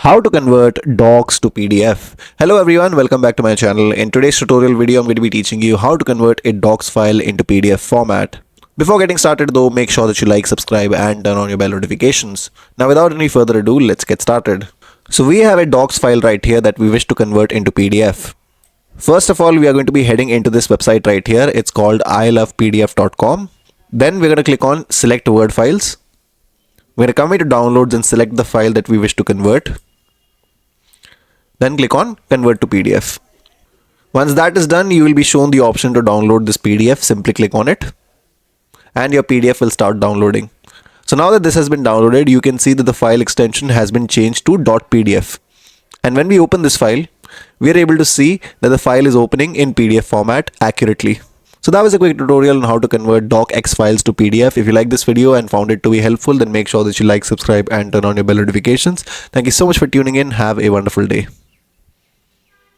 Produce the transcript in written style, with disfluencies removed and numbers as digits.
How to convert docs to PDF. Hello everyone, welcome back to my channel. In today's tutorial video, I'm going to be teaching you how to convert a docs file into PDF format. Before getting started though, make sure that you like, subscribe and turn on your bell notifications. Now without any further ado, let's get started. So we have a docs file right here that we wish to convert into PDF. First of all, we are going to be heading into this website right here. It's called ilovepdf.com. Then we're going to click on select Word files. We're going to come into downloads and select the file that we wish to convert. Then click on convert to PDF. Once that is done, you will be shown the option to download this PDF. Simply click on it and your PDF will start downloading. So now that this has been downloaded, you can see that the file extension has been changed to .pdf. And when we open this file, we are able to see that the file is opening in PDF format accurately. So that was a quick tutorial on how to convert DOCX files to PDF. If you like this video and found it to be helpful, then make sure that you like, subscribe and turn on your bell notifications. Thank you so much for tuning in. Have a wonderful day.